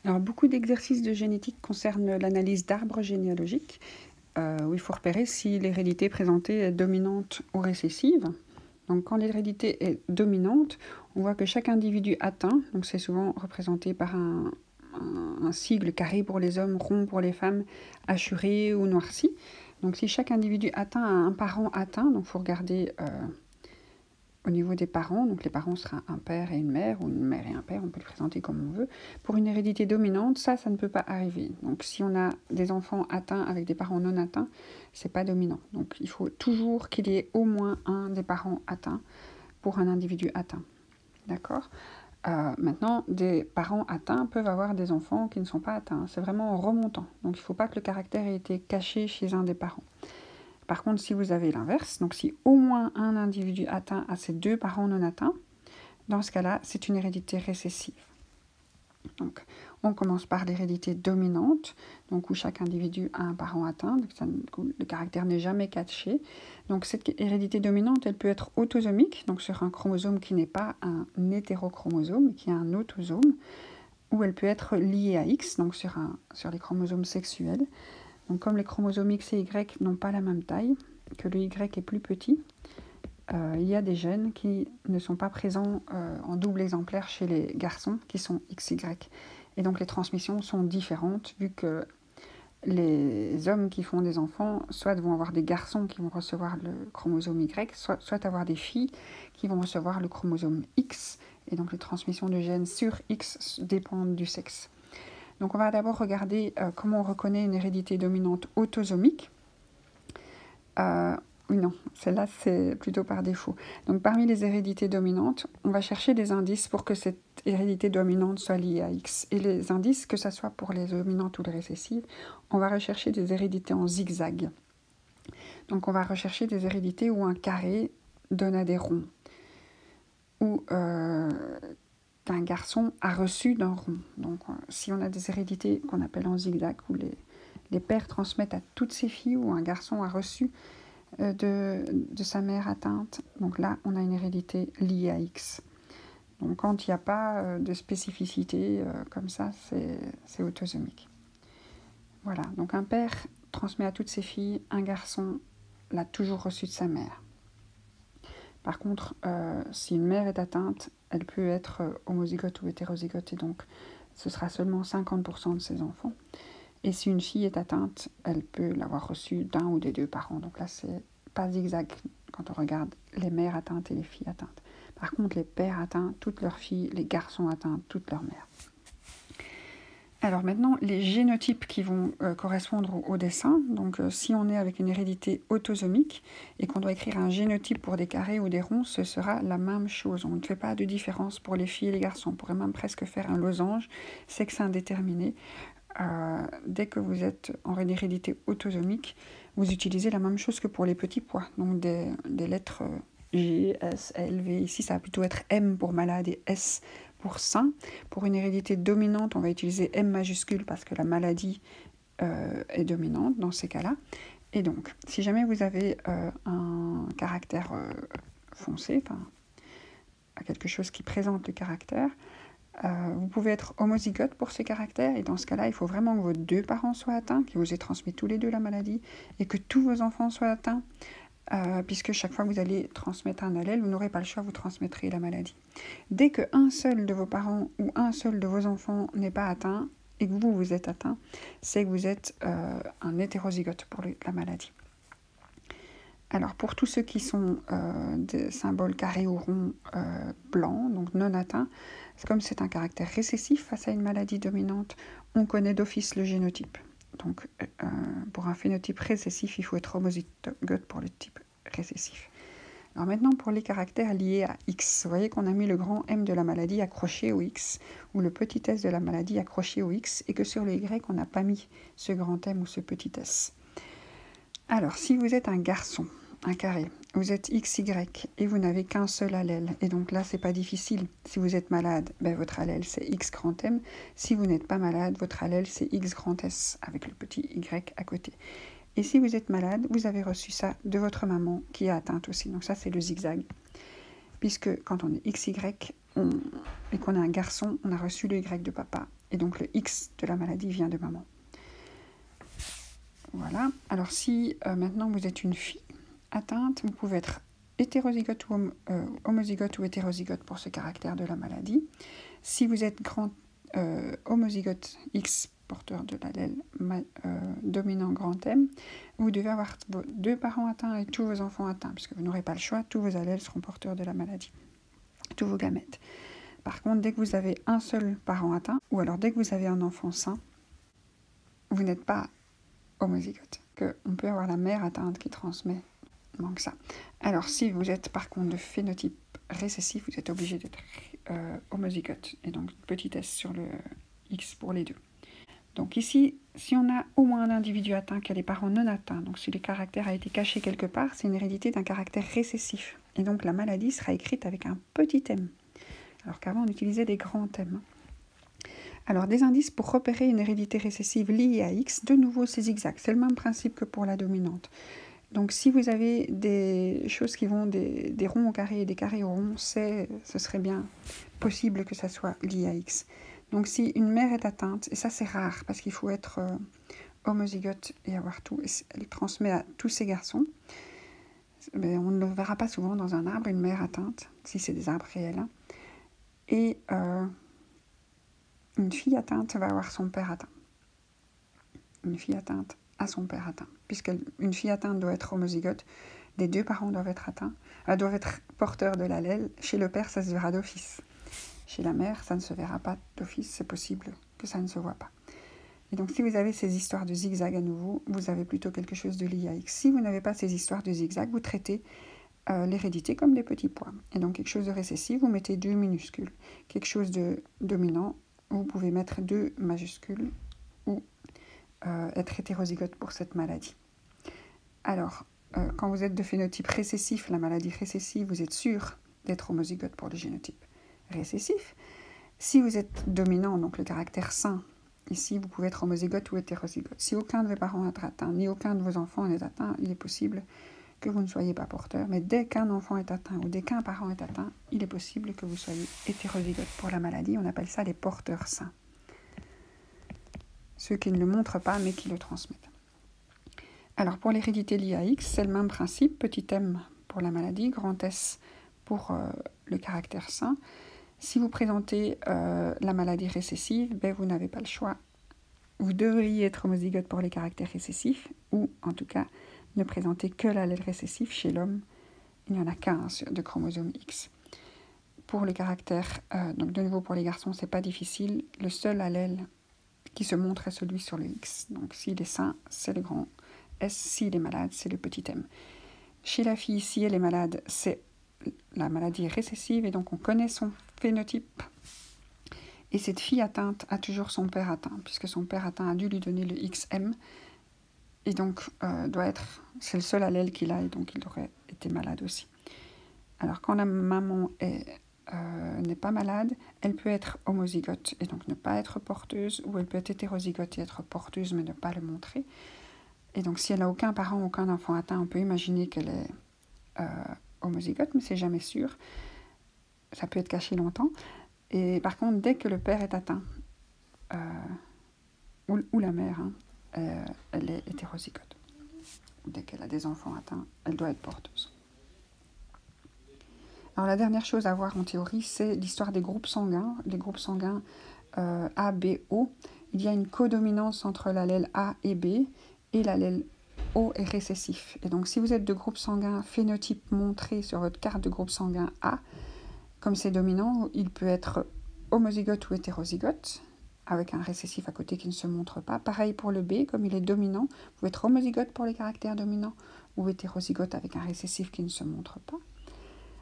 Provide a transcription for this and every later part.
Alors, beaucoup d'exercices de génétique concernent l'analyse d'arbres généalogiques, où il faut repérer si l'hérédité présentée est dominante ou récessive. Donc, quand l'hérédité est dominante, on voit que chaque individu atteint, donc c'est souvent représenté par un sigle carré pour les hommes, rond pour les femmes, hachuré ou noirci. Donc, si chaque individu atteint a un parent atteint, donc il faut regarder au niveau des parents, donc les parents seraient un père et une mère, ou une mère et un père, on peut le présenter comme on veut. Pour une hérédité dominante, ça ne peut pas arriver. Donc si on a des enfants atteints avec des parents non atteints, c'est pas dominant. Donc il faut toujours qu'il y ait au moins un des parents atteints pour un individu atteint. D'accord ? Maintenant, des parents atteints peuvent avoir des enfants qui ne sont pas atteints. C'est vraiment en remontant. Donc il ne faut pas que le caractère ait été caché chez un des parents. Par contre, si vous avez l'inverse, donc si au moins un individu atteint a ses deux parents non atteints, dans ce cas-là, c'est une hérédité récessive. Donc, on commence par l'hérédité dominante, donc où chaque individu a un parent atteint, donc le caractère n'est jamais caché. Donc cette hérédité dominante, elle peut être autosomique, donc sur un chromosome qui n'est pas un hétérochromosome, qui est un autosome, ou elle peut être liée à X, donc sur les chromosomes sexuels. Donc comme les chromosomes X et Y n'ont pas la même taille, que le Y est plus petit, il y a des gènes qui ne sont pas présents en double exemplaire chez les garçons qui sont XY. Et donc les transmissions sont différentes vu que les hommes qui font des enfants, soit vont avoir des garçons qui vont recevoir le chromosome Y, soit avoir des filles qui vont recevoir le chromosome X. Et donc les transmissions de gènes sur X dépendent du sexe. Donc on va d'abord regarder comment on reconnaît une hérédité dominante autosomique. Oui, non, celle-là c'est plutôt par défaut. Donc parmi les hérédités dominantes, on va chercher des indices pour que cette hérédité dominante soit liée à X. Et les indices, que ce soit pour les dominantes ou les récessives, on va rechercher des hérédités en zigzag. Donc on va rechercher des hérédités où un carré donne à des ronds. Ou qu'un garçon a reçu d'un rond. Donc si on a des hérédités qu'on appelle en zigzag, où les pères transmettent à toutes ses filles, ou un garçon a reçu de sa mère atteinte, donc là on a une hérédité liée à X. Donc quand il n'y a pas de spécificité comme ça, c'est autosomique. Voilà, donc un père transmet à toutes ses filles, un garçon l'a toujours reçu de sa mère. Par contre, si une mère est atteinte, elle peut être homozygote ou hétérozygote, et donc ce sera seulement 50% de ses enfants. Et si une fille est atteinte, elle peut l'avoir reçue d'un ou des deux parents. Donc là, c'est pas zigzag quand on regarde les mères atteintes et les filles atteintes. Par contre, les pères atteints, toutes leurs filles, les garçons atteints, toutes leurs mères. Alors maintenant, les génotypes qui vont correspondre au dessin. Donc si on est avec une hérédité autosomique et qu'on doit écrire un génotype pour des carrés ou des ronds, ce sera la même chose. On ne fait pas de différence pour les filles et les garçons. On pourrait même presque faire un losange, sexe indéterminé. Dès que vous êtes en hérédité autosomique, vous utilisez la même chose que pour les petits pois. Donc des lettres G, S, L, V. Ici, ça va plutôt être M pour malade et S pour sain. Pour une hérédité dominante, on va utiliser M majuscule parce que la maladie est dominante dans ces cas-là. Et donc, si jamais vous avez un caractère foncé, enfin quelque chose qui présente le caractère, vous pouvez être homozygote pour ces caractères, et dans ce cas-là, il faut vraiment que vos deux parents soient atteints, qu'ils vous aient transmis tous les deux la maladie, et que tous vos enfants soient atteints, puisque chaque fois que vous allez transmettre un allèle, vous n'aurez pas le choix, vous transmettrez la maladie. Dès qu'un seul de vos parents ou un seul de vos enfants n'est pas atteint, et que vous êtes atteint, c'est que vous êtes un hétérozygote pour la maladie. Alors pour tous ceux qui sont des symboles carrés ou ronds blancs, donc non atteints, comme c'est un caractère récessif face à une maladie dominante, on connaît d'office le génotype. Donc pour un phénotype récessif, il faut être homozygote pour le type récessif. Alors maintenant pour les caractères liés à X, vous voyez qu'on a mis le grand M de la maladie accroché au X, ou le petit S de la maladie accroché au X, et que sur le Y, on n'a pas mis ce grand M ou ce petit S. Alors si vous êtes un garçon, un carré, vous êtes XY et vous n'avez qu'un seul allèle, et donc là c'est pas difficile. Si vous êtes malade, votre allèle c'est X grand M. Si vous n'êtes pas malade, votre allèle c'est X grand S avec le petit Y à côté. Et si vous êtes malade, vous avez reçu ça de votre maman qui est atteinte aussi. Donc ça c'est le zigzag, puisque quand on est XY et qu'on a un garçon, on a reçu le Y de papa Et donc le X de la maladie vient de maman. Voilà. Alors si maintenant vous êtes une fille atteinte, vous pouvez être hétérozygote ou homozygote ou hétérozygote pour ce caractère de la maladie. Si vous êtes homozygote X, porteur de l'allèle dominant grand M, vous devez avoir vos 2 parents atteints et tous vos enfants atteints, puisque vous n'aurez pas le choix, tous vos allèles seront porteurs de la maladie, tous vos gamètes. Par contre, dès que vous avez un seul parent atteint, ou alors dès que vous avez un enfant sain, vous n'êtes pas homozygote. On peut avoir la mère atteinte qui transmet, donc ça. Alors si vous êtes par contre de phénotype récessif, vous êtes obligé d'être homozygote, et donc petit S sur le X pour les deux. Donc ici, si on a au moins un individu atteint qui a des parents non atteints, donc si le caractère a été caché quelque part, c'est une hérédité d'un caractère récessif. Et donc la maladie sera écrite avec un petit m, alors qu'avant on utilisait des grands m. Alors des indices pour repérer une hérédité récessive liée à X, de nouveau c'est zigzag, c'est le même principe que pour la dominante. Donc si vous avez des choses qui vont des ronds au carré et des carrés au rond, ce serait bien possible que ça soit lié à X. Donc si une mère est atteinte, et ça c'est rare parce qu'il faut être homozygote et avoir tout, et elle transmet à tous ses garçons, mais on ne le verra pas souvent dans un arbre, une mère atteinte, si c'est des arbres réels. Hein. Et une fille atteinte va avoir son père atteint. Une fille atteinte a son père atteint. Puisqu'une fille atteinte doit être homozygote, les 2 parents doivent être atteints, doivent être porteurs de l'allèle. Chez le père, ça se verra d'office. Chez la mère, ça ne se verra pas d'office, c'est possible que ça ne se voit pas. Et donc si vous avez ces histoires de zigzag à nouveau, vous avez plutôt quelque chose de lié à X. Si vous n'avez pas ces histoires de zigzag, vous traitez l'hérédité comme des petits pois. Et donc quelque chose de récessif, vous mettez 2 minuscules. Quelque chose de dominant, vous pouvez mettre 2 majuscules ou être hétérozygote pour cette maladie. Alors, quand vous êtes de phénotype récessif, la maladie récessive, vous êtes sûr d'être homozygote pour le génotype récessif. Si vous êtes dominant, donc le caractère sain, ici vous pouvez être homozygote ou hétérozygote. Si aucun de vos parents est atteint, ni aucun de vos enfants n'est atteint, il est possible que vous ne soyez pas porteur. Mais dès qu'un enfant est atteint ou dès qu'un parent est atteint, il est possible que vous soyez hétérozygote pour la maladie. On appelle ça les porteurs sains. Ceux qui ne le montrent pas mais qui le transmettent. Alors pour l'hérédité liée à X, c'est le même principe, petit m pour la maladie, grand S pour le caractère sain. Si vous présentez la maladie récessive, vous n'avez pas le choix. Vous devriez être homozygote pour les caractères récessifs, ou en tout cas ne présenter que l'allèle récessif. Chez l'homme, il n'y en a qu'un de chromosome X. Pour le caractère, donc de nouveau pour les garçons, c'est pas difficile. Le seul allèle qui se montre est celui sur le X. Donc s'il est sain, c'est le grand S. S'il est malade, c'est le petit m. Chez la fille, si elle est malade, c'est la maladie récessive, et donc on connaît son phénotype. Et cette fille atteinte a toujours son père atteint, puisque son père atteint a dû lui donner le XM, et donc c'est le seul allèle qu'il a, et donc il aurait été malade aussi. Alors quand la maman n'est pas malade, elle peut être homozygote et donc ne pas être porteuse, ou elle peut être hétérozygote et être porteuse mais ne pas le montrer. Et donc si elle n'a aucun parent, aucun enfant atteint, on peut imaginer qu'elle est homozygote, mais c'est jamais sûr. Ça peut être caché longtemps. Et par contre, dès que le père est atteint, ou la mère, elle est hétérozygote. Dès qu'elle a des enfants atteints, elle doit être porteuse. Alors la dernière chose à voir en théorie, c'est l'histoire des groupes sanguins. Les groupes sanguins A, B, O. Il y a une codominance entre l'allèle A et B, et l'allèle O est récessif. Et donc si vous êtes de groupe sanguin phénotype montré sur votre carte de groupe sanguin A, comme c'est dominant, il peut être homozygote ou hétérozygote, avec un récessif à côté qui ne se montre pas. Pareil pour le B, comme il est dominant, vous pouvez être homozygote pour les caractères dominants, ou hétérozygote avec un récessif qui ne se montre pas.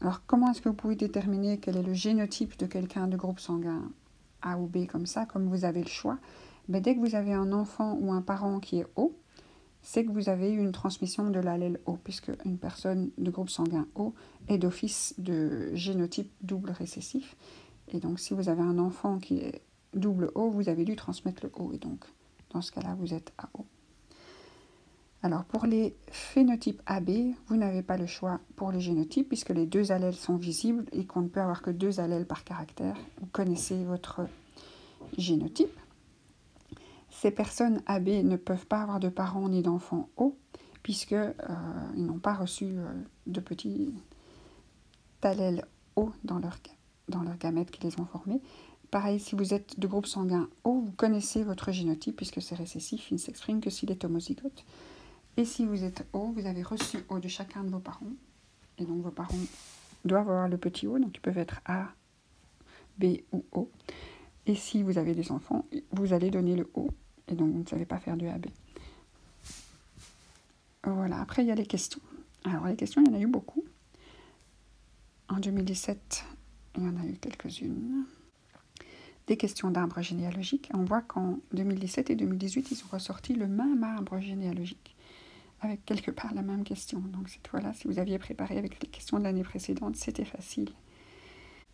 Alors comment est-ce que vous pouvez déterminer quel est le génotype de quelqu'un de groupe sanguin A ou B comme ça, comme vous avez le choix? Dès que vous avez un enfant ou un parent qui est O, c'est que vous avez eu une transmission de l'allèle O, puisque une personne de groupe sanguin O est d'office de génotype double récessif. Et donc, si vous avez un enfant qui est double O, vous avez dû transmettre le O. Et donc, dans ce cas-là, vous êtes AO. Alors, pour les phénotypes AB, vous n'avez pas le choix pour les génotypes, puisque les 2 allèles sont visibles et qu'on ne peut avoir que 2 allèles par caractère. Vous connaissez votre génotype. Ces personnes AB ne peuvent pas avoir de parents ni d'enfants O, puisqu'ils n'ont pas reçu de petits allèles O dans leurs gamètes qui les ont formés. Pareil, si vous êtes de groupe sanguin O, vous connaissez votre génotype, puisque c'est récessif, il ne s'exprime que s'il est homozygote. Et si vous êtes O, vous avez reçu O de chacun de vos parents. Et donc vos parents doivent avoir le petit O, donc ils peuvent être A, B ou O. Et si vous avez des enfants, vous allez donner le O. Et donc vous ne savez pas faire de AB. Voilà, après il y a les questions. Alors les questions, il y en a eu beaucoup. En 2017, il y en a eu quelques-unes. Des questions d'arbre généalogique. On voit qu'en 2017 et 2018, ils ont ressorti le même arbre généalogique, avec quelque part la même question. Donc cette fois-là, si vous aviez préparé avec les questions de l'année précédente, c'était facile.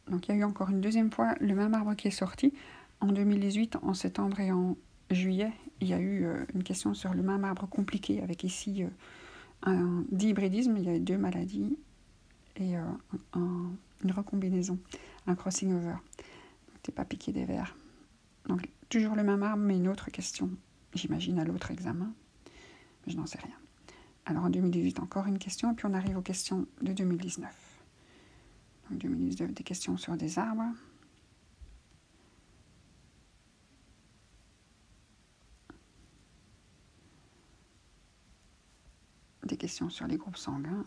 Donc il y a eu encore une deuxième fois le même arbre qui est sorti. En 2018, en septembre et en juillet, il y a eu une question sur le même arbre compliqué, avec ici un dihybridisme, il y a 2 maladies, et une recombinaison, un crossing over. Donc t'es pas piqué des vers. Donc toujours le même arbre, mais une autre question, j'imagine à l'autre examen, mais je n'en sais rien. Alors en 2018, encore une question, et puis on arrive aux questions de 2019. Donc 2019, des questions sur des arbres. Des questions sur les groupes sanguins.